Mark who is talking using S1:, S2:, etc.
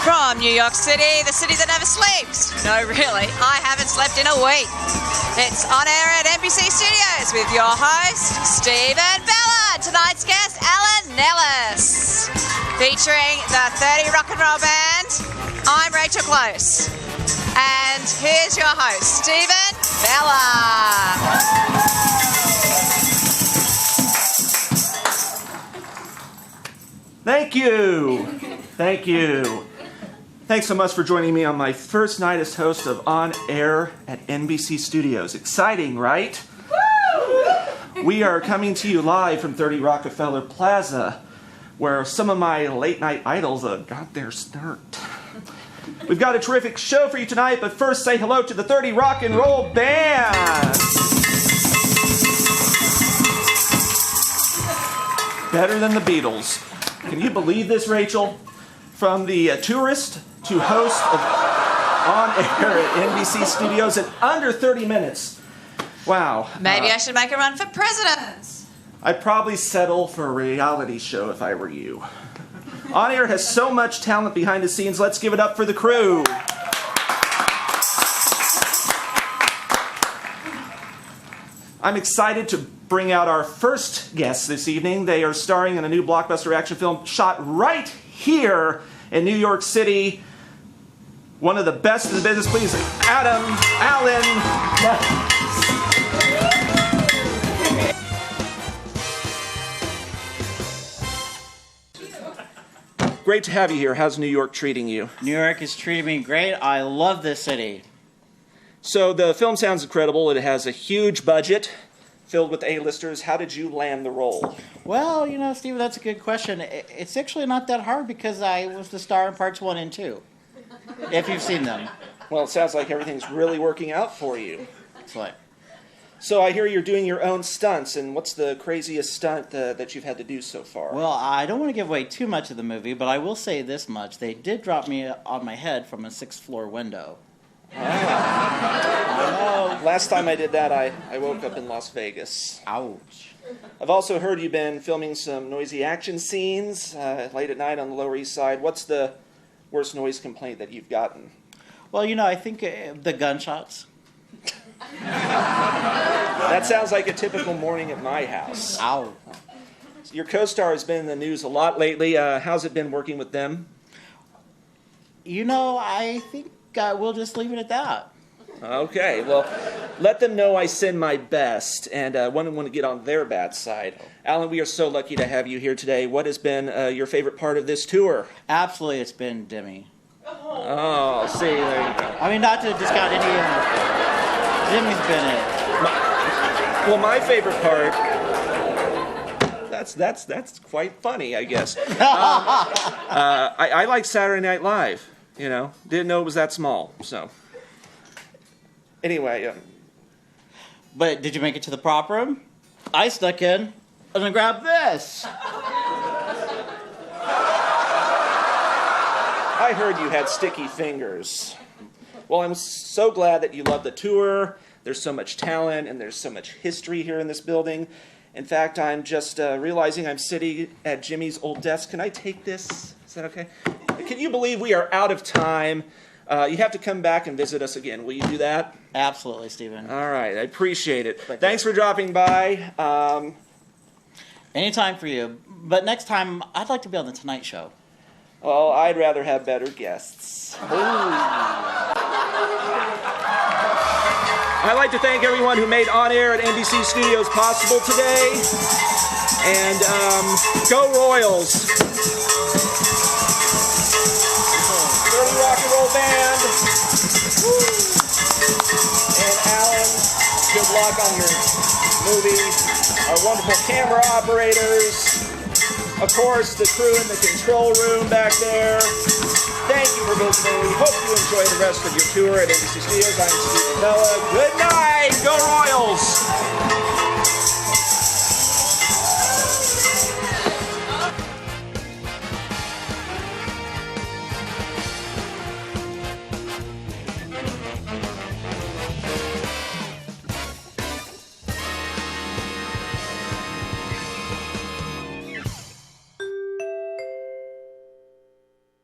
S1: From New York City, the city that never sleeps. No, really, I haven't slept in a week. It's On Air at NBC Studios with your host, Steve and Bellah. Tonight's guest, Alan Nellis. Featuring the 30 Rock and Roll Band, I'm Rachel Close. And here's your host, Stephen Bellah.
S2: Thank you. Thank you. Thanks so much for joining me on my first night as host of On Air at NBC Studios. Exciting, right? Woo! We are coming to you live from 30 Rockefeller Plaza, where some of my late night idols got their start. We've got a terrific show for you tonight, but first say hello to the 30 Rock and Roll Band. Better than the Beatles. Can you believe this, Rachel? From the tourist to host of On Air at NBC Studios in under 30 minutes. Wow.
S1: Maybe I should make a run for president.
S2: I'd probably settle for a reality show if I were you. On Air has so much talent behind the scenes. Let's give it up for the crew. I'm excited to bring out our first guests this evening. They are starring in a new blockbuster action film shot right here in New York City. One of the best in the business, please, Alan. Great to have you here. How's New York treating you?
S3: New York is treating me great. I love this city.
S2: So the film sounds incredible. It has a huge budget filled with A-listers. How did you land the role?
S3: Well, you know, Steve, that's a good question. It's actually not that hard because I was the star in parts 1 and 2, if you've seen them.
S2: Well, it sounds like everything's really working out for you.
S3: That's right.
S2: So I hear you're doing your own stunts, and what's the craziest stunt that you've had to do so far?
S3: Well, I don't want to give away too much of the movie, but I will say this much. They did drop me on my head from a 6th-floor window.
S2: I know. Last time I did that, I woke up in Las Vegas.
S3: Ouch.
S2: I've also heard you've been filming some noisy action scenes late at night on the Lower East Side. What's the worst noise complaint that you've gotten?
S3: Well, you know, I think the gunshots.
S2: That sounds like a typical morning at my house.
S3: Ow.
S2: Your co-star has been in the news a lot lately. How's it been working with them?
S3: You know, I think we'll just leave it at that.
S2: Okay, well, let them know I send my best, and want to get on their bad side. Alan, we are so lucky to have you here today. What has been your favorite part of this tour?
S3: Absolutely, it's been Demi.
S2: Oh, see, there you go.
S3: I mean, not to discount any of them. Jimmy's been it.
S2: Well, my favorite part, that's quite funny, I guess. I like Saturday Night Live, you know. Didn't know it was that small, so. Anyway.
S3: But did you make it to the prop room? I snuck in and grabbed this.
S2: I heard you had sticky fingers. Well, I'm so glad that you love the tour. There's so much talent and there's so much history here in this building. In fact, I'm just realizing I'm sitting at Jimmy's old desk. Can I take this? Is that okay? Can you believe we are out of time? You have to come back and visit us again. Will you do that?
S3: Absolutely, Stephen.
S2: All right, I appreciate it. Thanks for dropping by.
S3: Anytime for you. But next time, I'd like to be on The Tonight Show.
S2: Well, I'd rather have better guests. I'd like to thank everyone who made On Air at NBC Studios possible today. And go Royals. 30 Rock and Roll Band. Woo. And Alan, good luck on your movie. Our wonderful camera operators. Of course, the crew in the control room back there. Thank you for visiting. We hope you enjoy the rest of your tour at NBC Studios. I'm Steve Bellah. Good night. Go Royals.